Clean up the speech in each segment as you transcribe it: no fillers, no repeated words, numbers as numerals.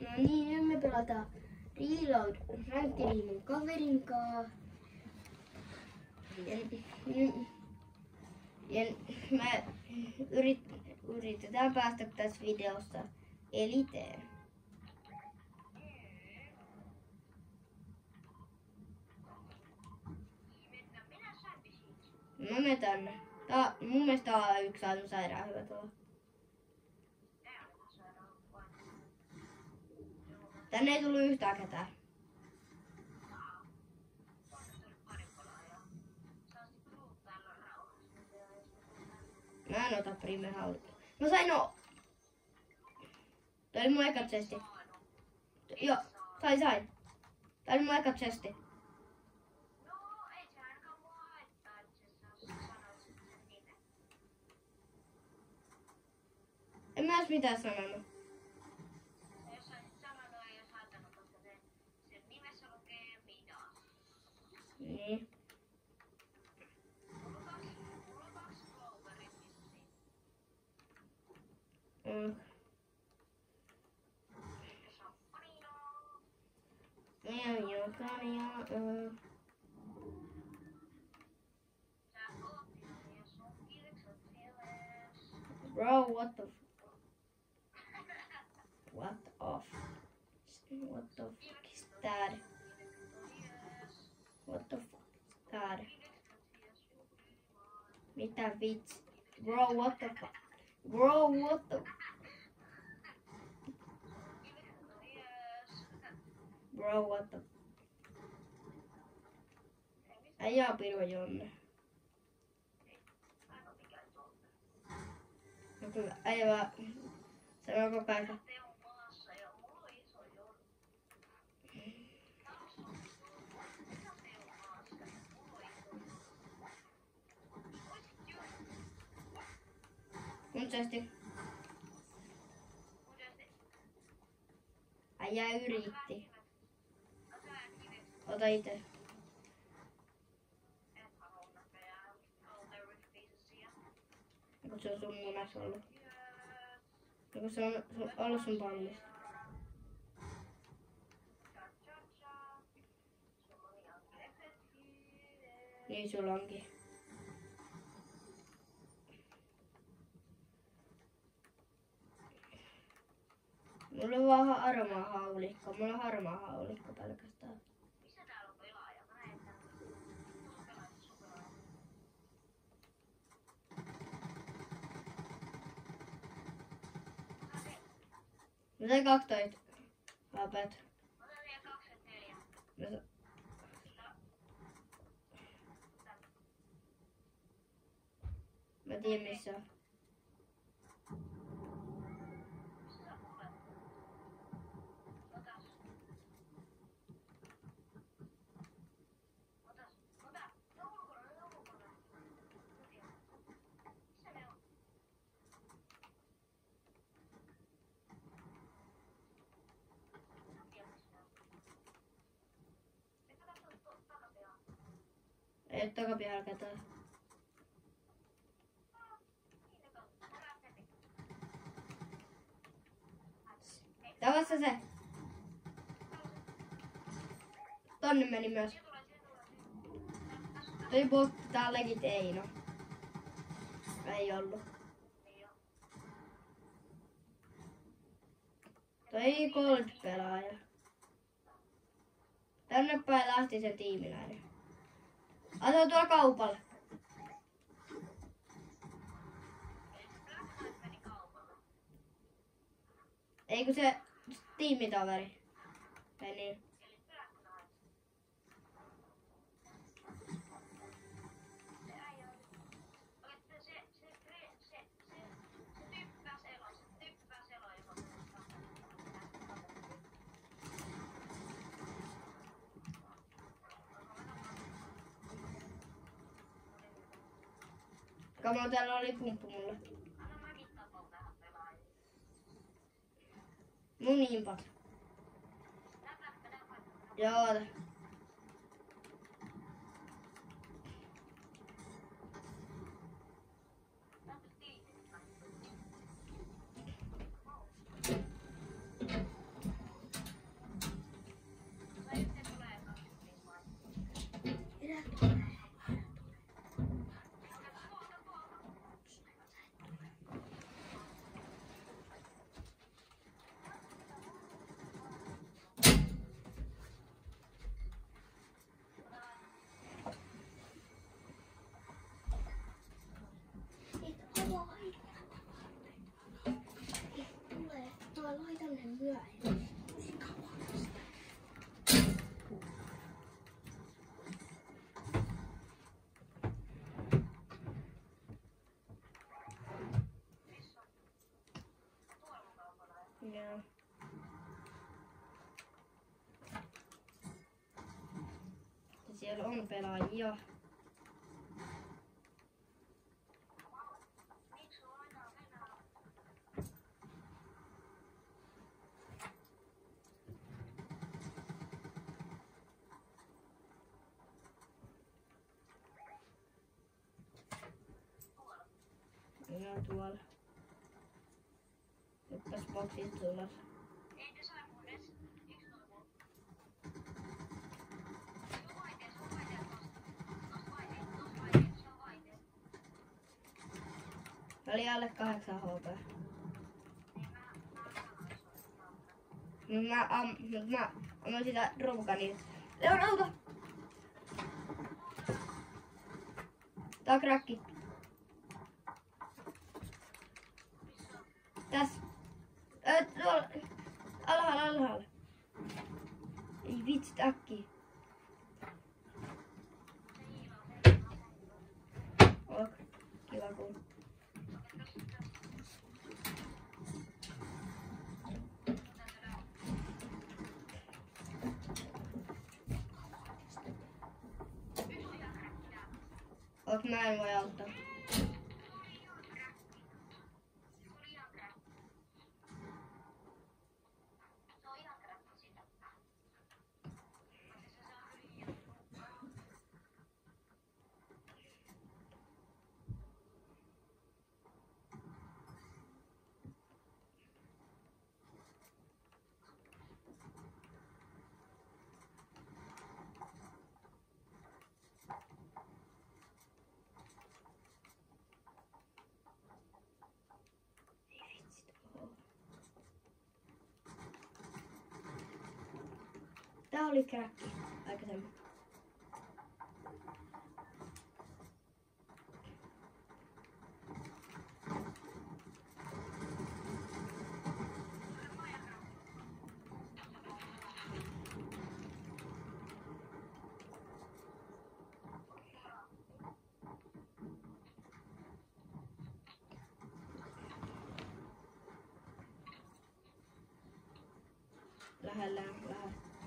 No niin, nyt me pelataan Reload Rankedi mun kaverin kaa. Me yritetään päästä tässä videossa eliteen. No me tänne. Mun mielestä tää on yksi aivan sairaan hyvä tuolla. Tänne ei tullut yhtään ketään. Mä en ota primehaulikoa. Mä sain Tää oli mun eka chesti. Joo, sain. Tää oli mun eka chesti. En mä edes mitään sanonut. Jos saisit sanonut, ei olisi haitannut, koska sen nimessä lukee Midas. Niin. Mulla on kaksi Cloverit vissiin. Bro, what the fuck is that? What the fuck is that? Mitä vitsi? Bro, what the fuck? Bro, what the... Bro, what the... Äijää pirua jonne. No kyllä, äijä vaan sanoo koko ajan. Mun chesti. Äijä yritti. Ota ite. Kun se on sun munassa ollut. Ja kun se on ollut sun pallissa. Niin sulla onkin. Mulla on vaan harmaa haulikko. Mulla on harmaa haulikko pelkästään. Missä täällä on pelaaja? Mä näen täällä. Tuolla pelaajassa sun pelaaja. Mä sain 12 hapet. Mä otan vielä 24. Mä tiedän missä on. Ei oo takapihalla ketään. Tavassa se. Tonne meni myös. Toi botti tää legit Eino. Ei ollu. Toi Gold-pelaaja. Tänne päin lähti se tiimiläinen. Ata tuolla kaupalla. Ei kun se tiimitoveri meni. Kamo täällä oli pumppu mulle. Mun impat. Joo. Joo. Ja siellä on pelaajia. Joo, tuolla. Hyppäs boksista ulos. Eikö saa mun edes? Eikö se ole mun? Se on vaikea tosta. Se on vaikea. Oli alle 8 HP. Niin Mä ammuin sitä ruukaniin. Leon auto! Tää on krakki. Tässä. Tuolla. Alhaalla. Ei vitsit äkkiä. Ok. Kiva kuulla. Ok, mä en voi auttaa. Tää oli kräkki aikaisemmin. Lähellä.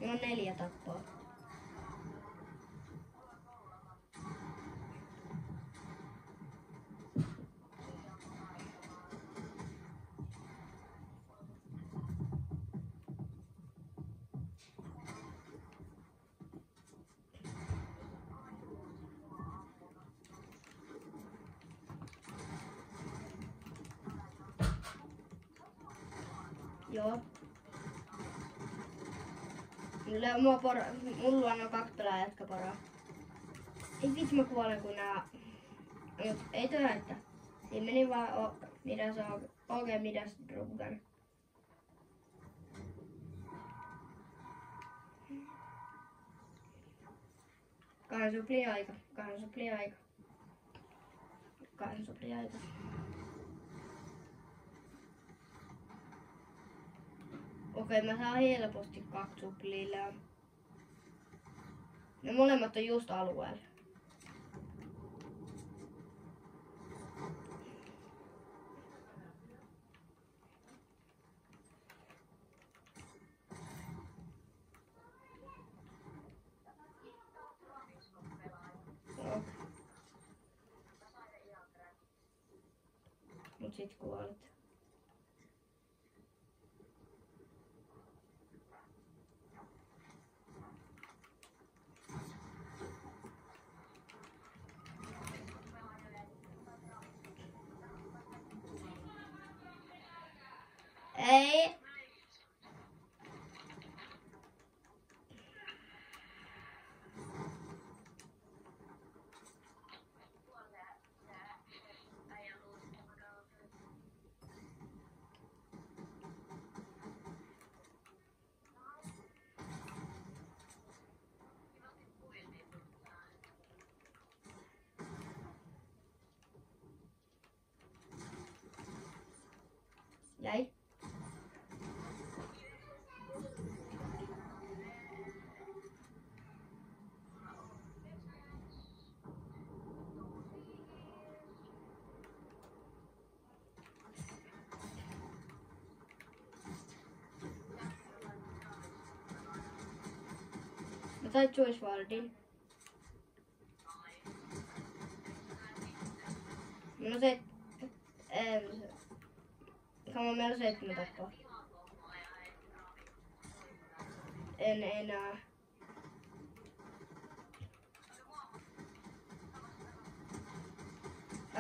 Mulla on 4 tappoa. Joo. Mulla on 2 pelaajaa, jotka poraa. Ei vitsi, mä kuolen kun nää... Ei töitä. Siinä meni vaan mitä se on. Oikein mitä se drupkan. Kahden supli aika. Okei, mä saan helposti 2 suplia. Ne molemmat on just alueella. Mut sit kuolet. Ei. Jäi. sait Juice WRLDin. Meillä on se... Meillä on 7 tappaa. En enää.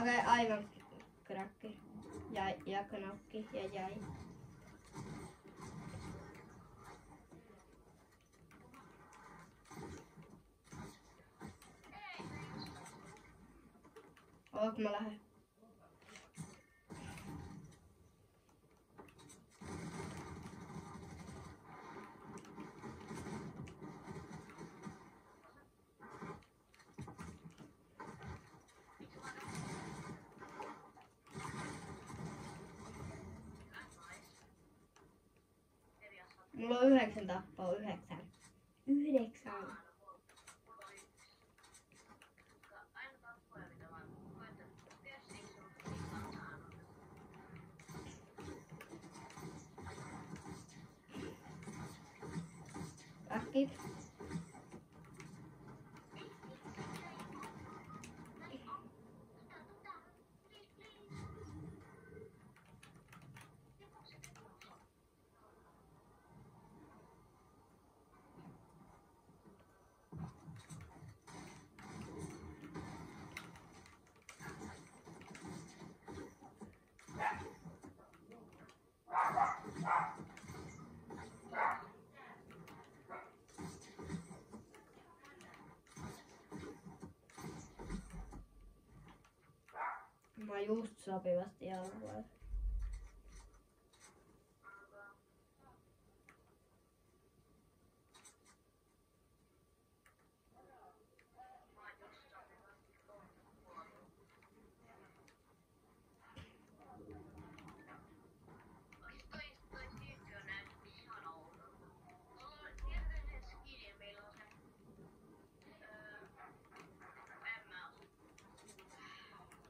Okei, aivan krakki. Ja knokki ja jäi. Ootko mä lähden? Mulla on 9 tappoa, 9. 9. Akki. Mä just sopivasti jalkoin.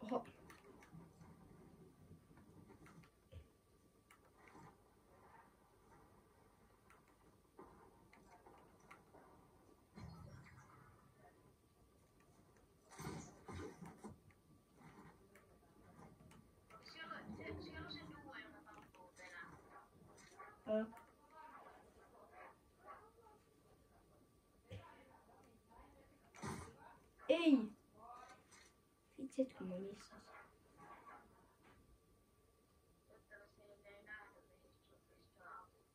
Oho. Siellä on se duo, joka tappuu tänään. Ei! Vitsit kun mä missasin. Toivottavasti niitä ei nähdä, mihin sut pystyy auttamaan.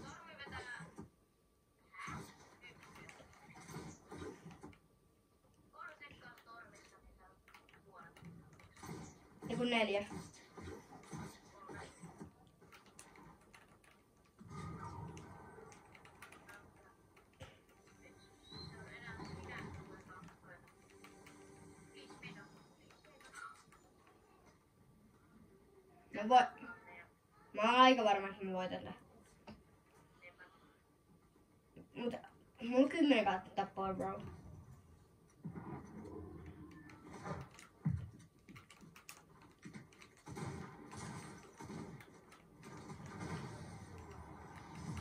Tormi vetää. 3 sekkaa tormissa, niin sä oot puolet. Eiku 4. Se on enää sinä, kun voi tappoja. 5 minuuttia. Mä oon aika varma, että mä voitan tän. Mutta mulla on 10 kautta tappoa, bro.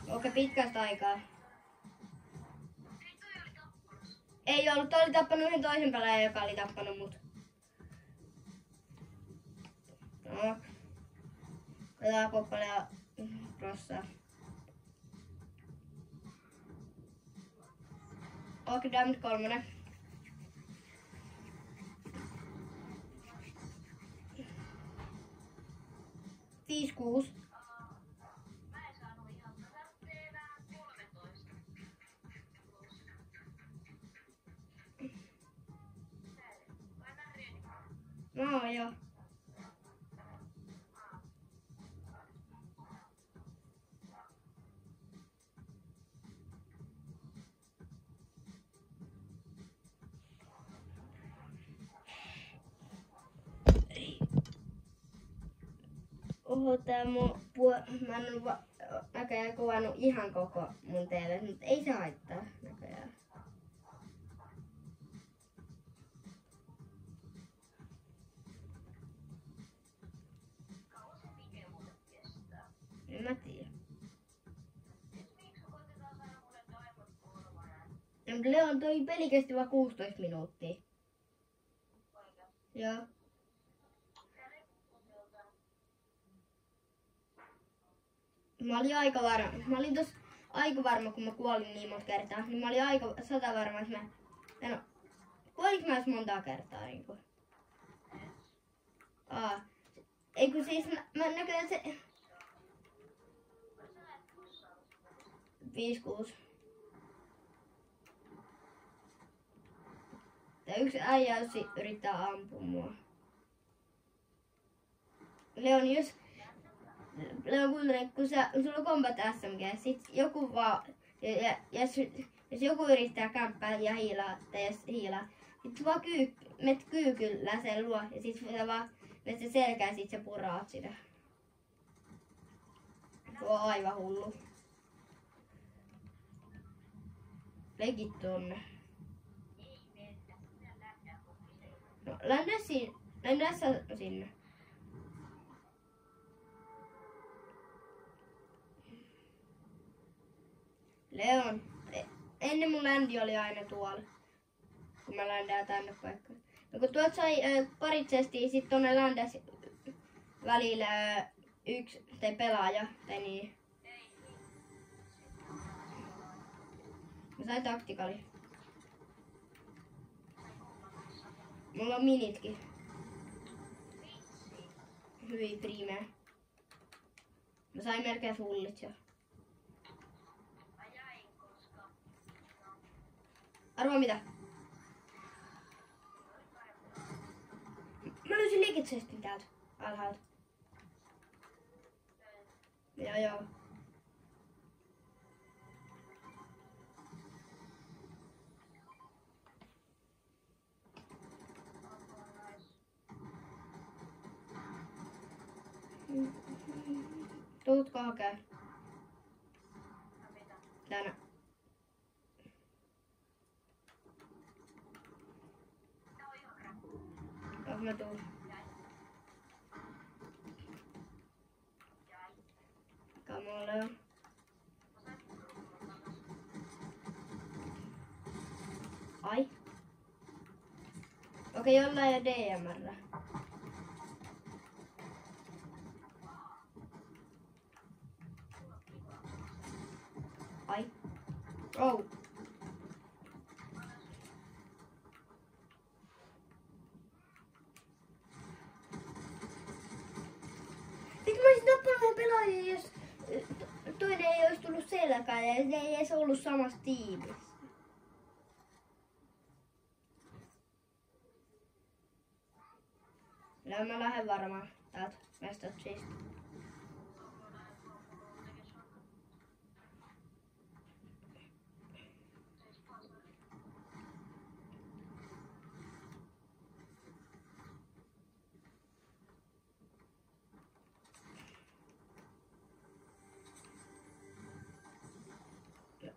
Okei, pitkästä aikaa. Ei toi oli tappunut. Ei ollut, toi oli tappanut yhden toisen pelaajan, joka oli tappanut mut. No. Katsotaan kuinka paljon rossaa. Okei, damage 3. Viis 6. Mä en saanut ihan tasan. Tee vähän 13. Plus. Mä oon jo. Oho, tää mä en oo näköjään kuvannut ihan koko mun TV, mutta ei se haittaa näköjään. Kauan se video muuten kestää? En mä tiedä. Miksi koitetaan saada mulle Diamond Forward? Leon, toi peli kesti vaan 16 minuuttia. Oikein. Joo. Mä olin tossa aika varma, kun mä kuolin niin monta kertaa, niin mä olin aika 100 varma, että kuolinko mä edes montaa kertaa niinku? Ei kun siis mä näköjään se 5-6. Tää yksi äijä yrittää ampua mua. Leon kuuntele, kun sulla on Combat SMG, sit joku vaan, jos joku yrittää kämppää ja hiilaa, tai jos hiilaa, sit vaan met kyykyllä sen luo, ja sit sä vaan met se selkää, sit sä puraat sitä. Tuo on aivan hullu. Legit tonne. No, ländä sinne. Leon, ennen mun ländi oli aina tuolla, kun mä ländään tänne paikkaan. No kun tuot sai parit sestiä, sit tonne ländäs välillä yksi tai pelaaja, tai niin. Mä sain taktikali. Mulla on minitkin. Hyvin primeä. Mä sain melkein fullit jo. Arvaa mitä? Mä löysin legit-chestin täältä alhaalta. Joo. Tuutko hakee? Tänä. Mä tuun. Come on, Leon. Ai. Okei, jollain jo DMR. Ai. Oh. Sitten mä olisin tappanut pelaajia, jos toinen ei olisi tullut selkään ja ne ei edes ollut samassa tiimissä. Kyllä mä lähden varmaan täältä Westotchista.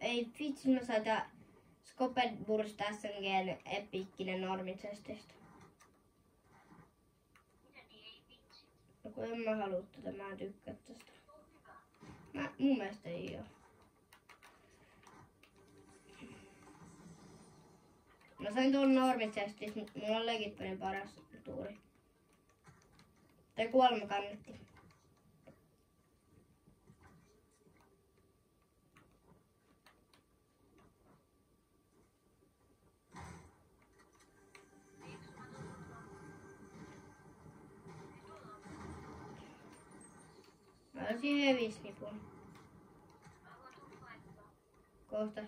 Ei vitsi, mä sain tää Skopedburst SMGn epikkinen normitsestistä. Miten niin ei vitsi? No kun en mä halua tätä, mä en tykkää tästä. Mun mielestä ei oo. Mä sain tuon normitsestistä, mulla on legitpäin paras tuuri. Tai 3 kannetti. Mä olisin hevisnipun. Kohta.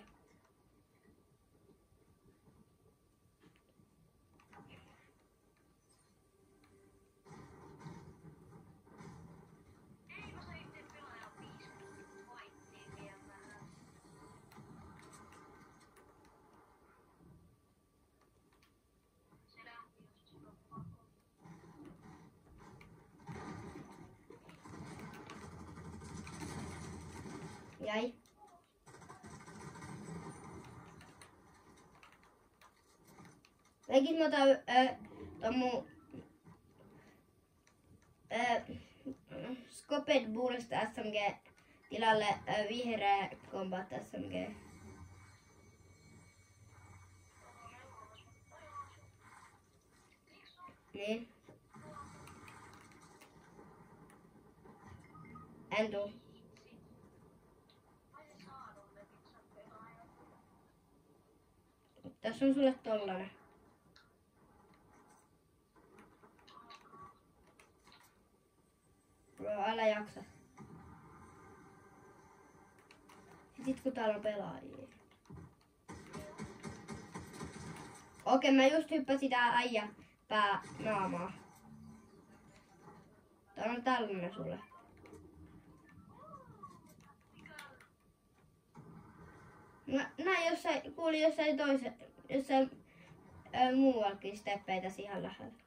Jäi. Eikin mä otan ton mun Scoped Burst SMG tilalle vihreä Combat SMG. Niin. En tuu. Tässä on sulle tollanen. Älä jaksa. Sit kun täällä on pelaajia. Okei, mä just hyppäsin tää äijä pää naamaa. Tää on tällainen sulle. Näin kuuli jossain muuallakin steppeitä ihan lähellä.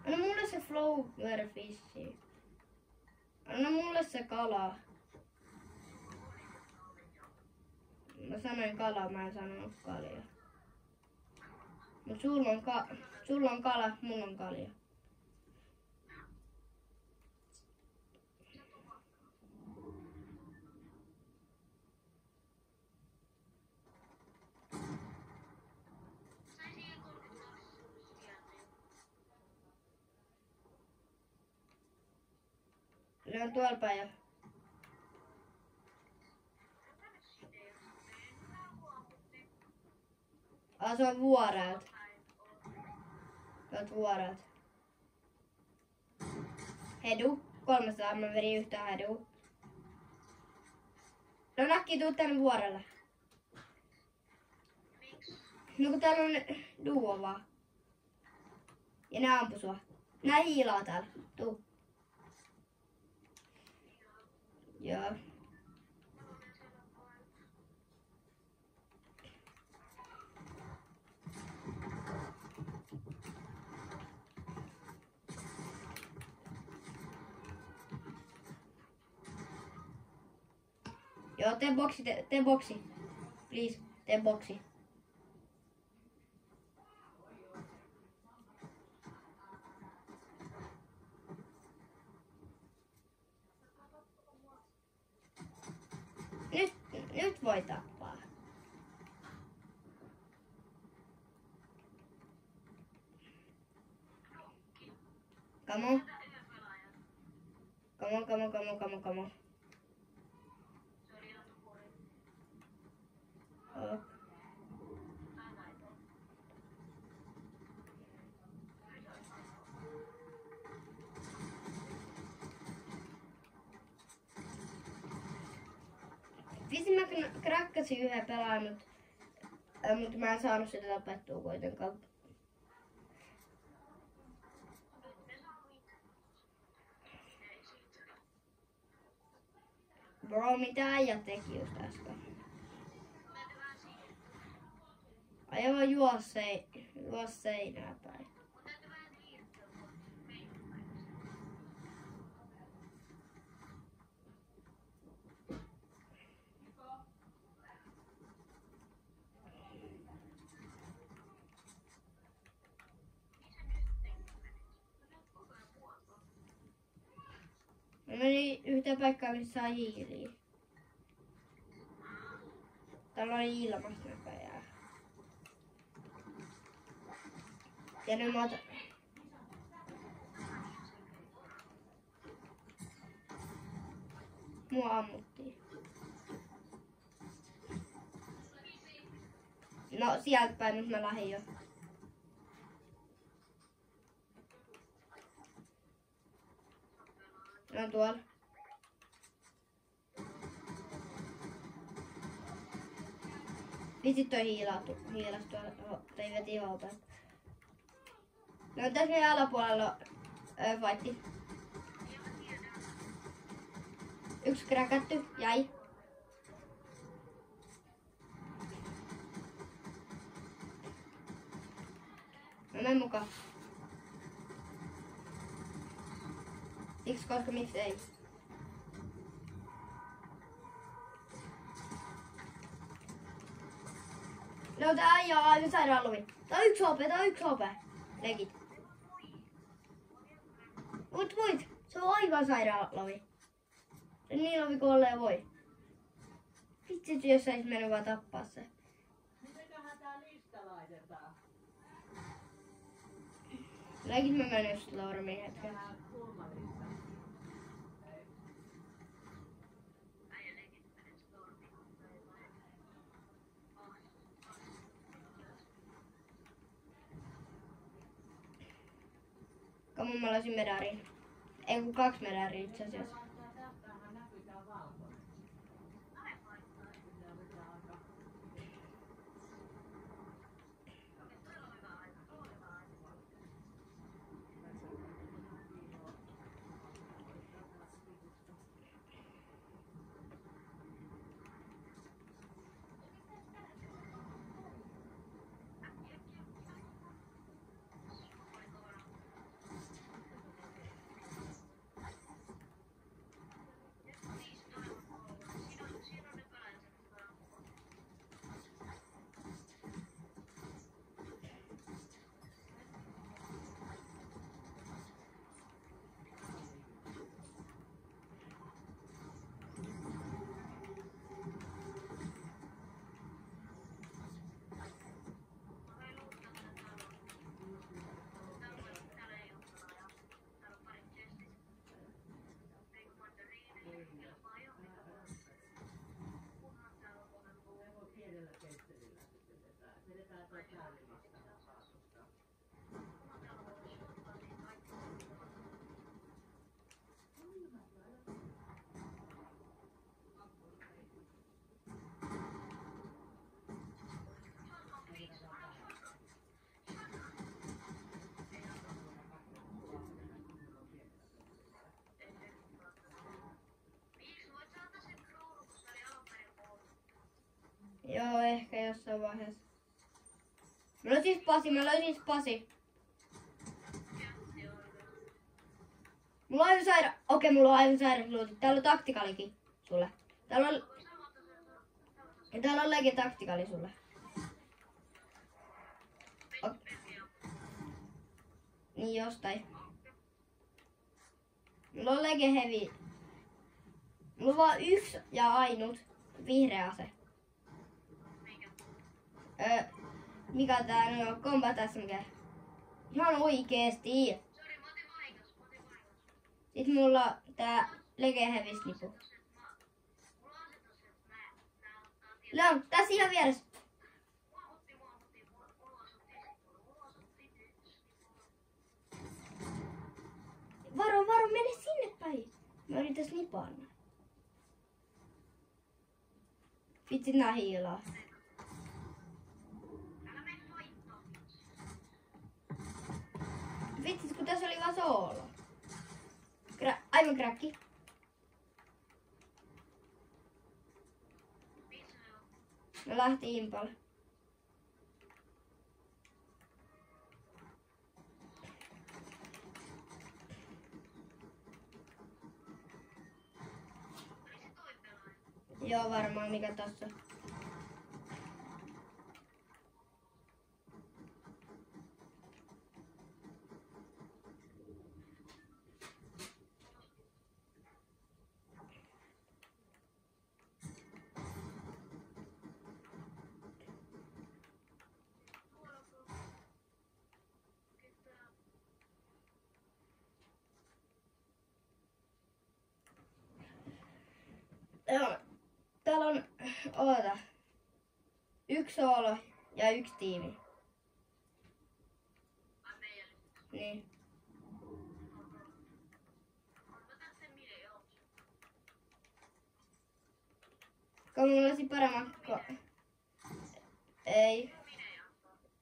Anna mulle se flowerfishi. Anna mulle se kala. Mä sanoin kala, mä en sanonut kalja. Mut sulla on kala, mulla on kalja. Ne on tuolla päin jo. Se on vuorelta. Tuolta vuorelta. Hedu. 300, mä vedin yhtään hedua. No nakki, tuu tänne vuorelle. No kun täällä on duo vaan. Ja ne ampu sua. Nää hiilaa täällä. Tuu. Joo. Joo, tee boksi. Please, tee boksi. Nyt voi tappaa. Come on. Come on. Oh. Vissiin mä krakkasin yhden pelaajan, mutta mä en saanut sitä tapettua kuitenkaan. Bro, mitä äijä teki just äsken? Aivan juos seinää päin. Mä menin yhteen paikkaan, missä on hiiliä. Täällä oli ilmasta näköjään. Ja nyt mä otan... Mua ammuttiin. No sieltä päin, mutta mä lähdin jo. Ne on tuolla. Vitsi toi hiilas tuolla, tai veti hopea. No tässä meidän alapuolella fightti. Yksi kräkätty. Jäi. Mä menen mukaan. Siksi, koska miksi ei? No tää äijä on aivan sairaallovi. Tää on 1 HP. Legit. Voit. Se on aivan sairaallovi. Se niin lovi kuin olleen voi. Vitsi, jos sais mennyt vaan tappaa se. Mitenköhän tää lista laitetaan? Legit mä menen just Lauramiin hetken. Tää kulmalista. Kamon mä löysin medarin. Ei kun 2 medaria itse asiassa. Tästähän näkyy tää valkoinen. Vedetään toi Charlie-lista. Joo, ehkä jossain vaiheessa. Mä löysin spasi. Mulla on aivan saira... Okei, mulla on aivan sairasluuti. Täällä on taktikalikin sulle. Täällä on lege taktikali sulle. Niin jostain. Mulla on lege heavy. Mulla on vaan 1 ja ainut vihreä ase. Mikä tää no Combat SMG? Ihan oikeesti. Sitten mulla on tää Lege Heavy Snipu. Leon, tässä ihan vieressä. Varo, mene sinne päin. Mä yritän snipaa. Vitsit nää hiilaa. Vitsit, kun tässä oli vaan soolo. Aivan kräkki. No lähti impalle. Joo, varmaan mikä tossa. Joo. Täällä on, oota, 1 soolo ja 1 tiimi. Niin. Kun mulla olisi paremmat Ei.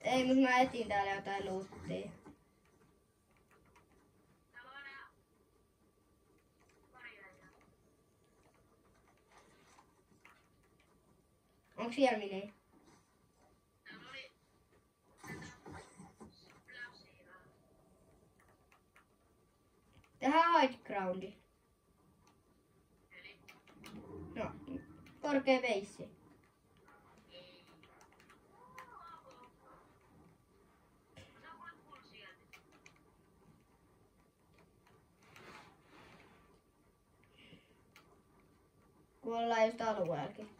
Ei, mutta mä etin täällä jotain luuttia. Onko siellä mini? Täällä oli tätä splashia. Tehdään high groundi. Eli No, korkea veissi. ei. Sä kuulet kuulu sieltä. Kun ollaan just alueellakin.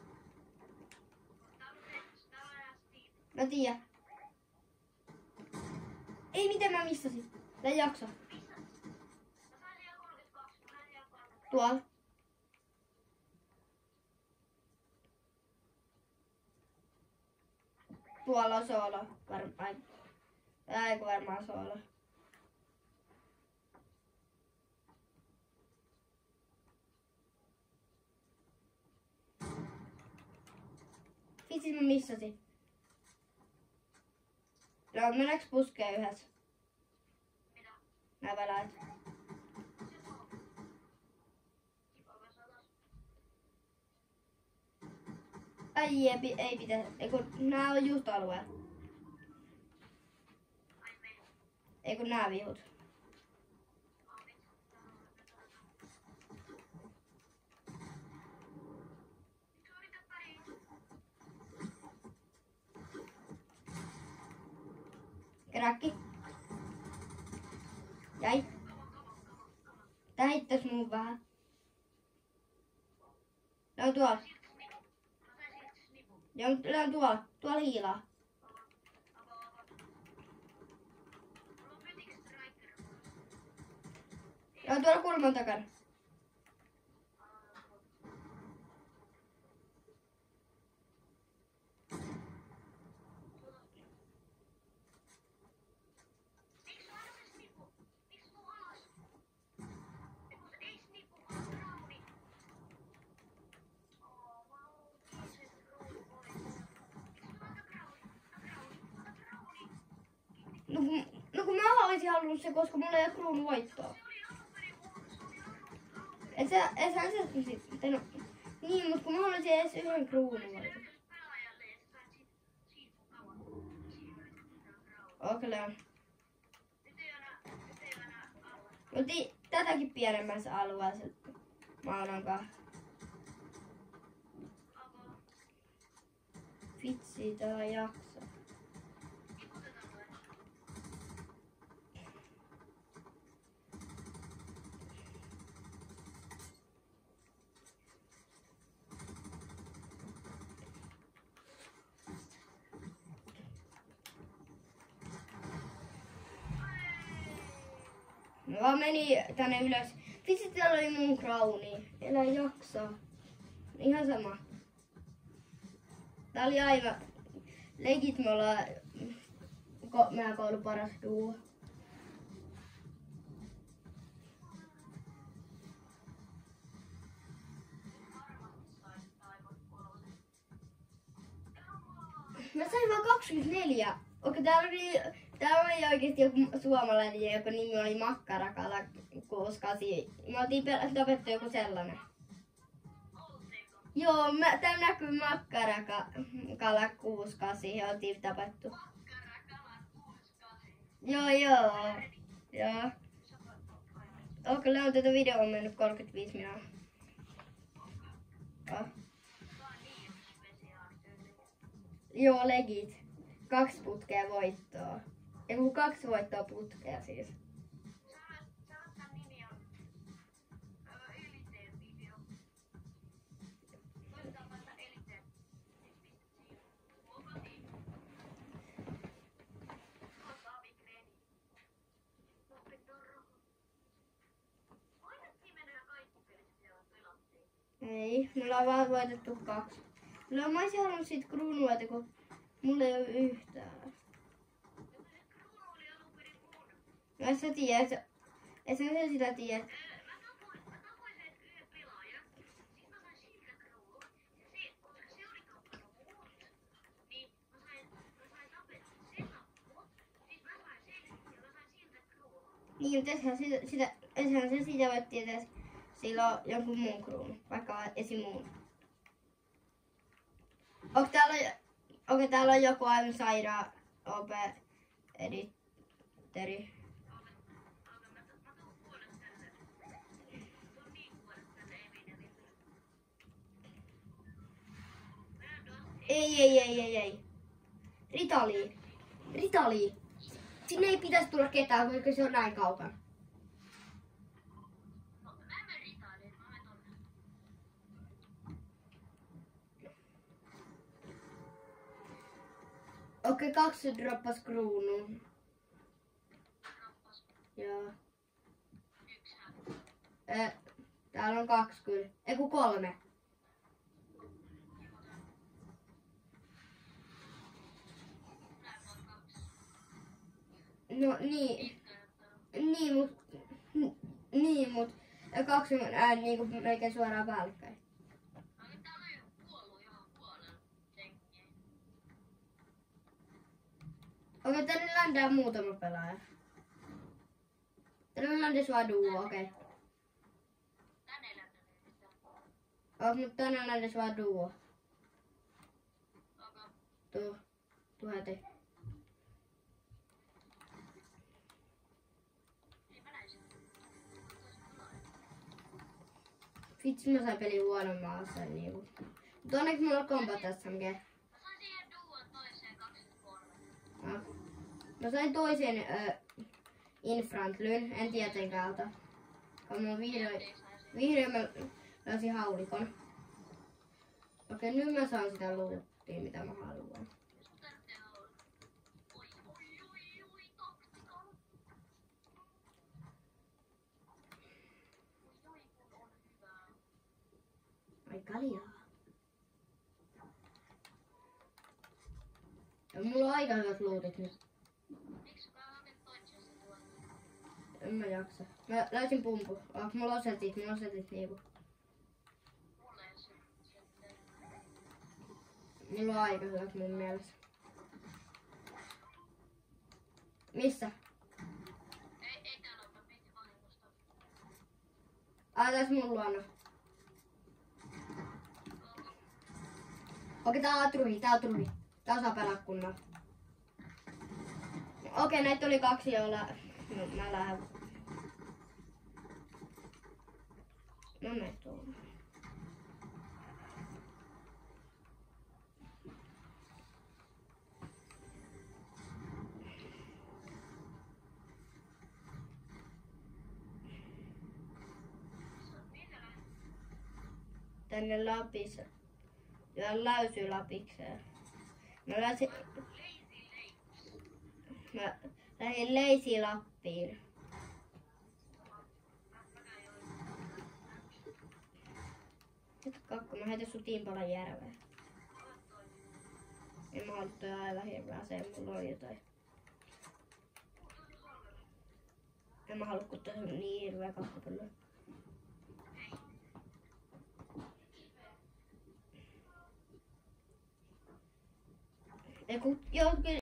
Tää on ihan Steve. Mä tiedän. Ei, miten mä missasin? Tää ei jaksa. Missä? Mä sain siellä 32. Mä sain siellä 32. Tuolla. Tuolla on soolo. Varmaan. Ei kun varmaan soolo. Vitsi mä missasin. No mennäänkö puskeen yhdessä? Mitä? Nää väläät. Se on. Onko se alas? Ai ei pitäisi. Ei kun nää on just alueella. Ai me. Ei kun nää vihut. Kräkki. Jäi. Tää hittas mun vähän. Ne on tuolla. Joo, mutta ne on tuolla. Tuolla hiilaa. Ne on tuolla kulman takana. No kun mä olisin halunnut se, koska mulla ei ole kruunun voittoa. Et sä sitten, no, niin, mutta kun mä haluaisin edes yhden kruunun voiton. Okei, on. Mutta tätäkin pienemmässä alueessa mä annan kahta. Vitsi, tää ei jaksa. Mä vaan meni tänne ylös. Vitsi, täällä oli mun crowni. Elä jaksa. Ihan sama. Tää oli aivan... Legit me ollaan meidän koulun paras duo. Mä sain vaan 24. Okei, täällä oli oikeesti joku suomalainen, joka nimi oli Makkarakala 68. Me oltiin tapettu joku sellainen. Joo, täällä näkyy Makkarakala 68 ja oltiin tapettu. Joo. Joo. Okei, on tätä videoa on mennyt 35 minuuttia. Oh. Joo, legit. 2 putkea voittoa. Eiku 2 voittoa putkea siis. Tän nimi on Elite Video. Koitetaan laittaa Elite. Ei, mulla on vaan voitettu 2. No mä olisin halunnut siitä kruunuita, kun mulla ei ole yhtään. No et sä tiedät, et sä sitä tiedä. Niin, mutta ethän se sitä voi tietää, sillä on jonkun muun kruunu, vaikka esim. Muun. Onko täällä on joku aivan sairaan OP editteri? Mä tuun puolesta tänne. Tuun niin puolesta tänne, ei minä mitään. Mennään tuosta. Ei. Ritali. Sinne ei pitäisi tulla ketään, koska se on näin kaukana. No, mä menen Italiaan, mä menen tonne. Okei, 2 droppas kruunun. Roppas. Joo. 1 hävisi. Täällä on 2 kyllä. Ei kun 3. Näin vaan 2. No niin. Pitkä näyttää. Niin mut. Ja 2 on niinku melkein suoraan päällekkäin. Täällä on jo kuollut ihan puolella jengiä. Okei, tänne ländää muutama pelaaja. Tänne ländäs vaan duo, okei. Tänne ei lähtenyt mitään. Mutta tänne ländäs vaan duo. Okei. Tuu heti. Ei mä näin sitä. Toisin pelaaja. Vitsi, mä sain pelin huonomman aseen niinku. Mut onneksi mulla on kombat SMG. Mä sain siihen duon toiseen 23. Ah. Mä sain toisen Infrantlyn, en tietenkään ota. Kun mulla vihdoin mä löysin haulikon. Okei, nyt mä saan sitä loottia, mitä mä haluan. Sun tarvitsee olla. Oi, taktika. Oi, kun on hyvää. Ai kaljaa. Ja mulla on aika hyvät lootit nyt. Miksi mä haken toisessa tuolla? En mä jaksa. Mä löysin pumpu. Mulla on setit niinku. Mulle ei se sitten. Mulla on aika hyvät mun mielestä. Missä? Ei täällä ole, mä piti vahingosta. Ai tässä mun luona. Okei, tää on truhi. Tää osaa pelaa kunnolla. Okei, näitä oli 2, joilla no, mä lähden. No näitä tuolla. Tänne Lapissa. Ja läysy Lapikseen. Mä lähdin Leisi Lappiin. Nyt kakku, mä heitän sut Tiimpalan järveen. En mä halua toi aivan hirveä se, mulla on jotain. En mä halua, kun toi on niin hirveä kakkupöllö. Joo, kyllä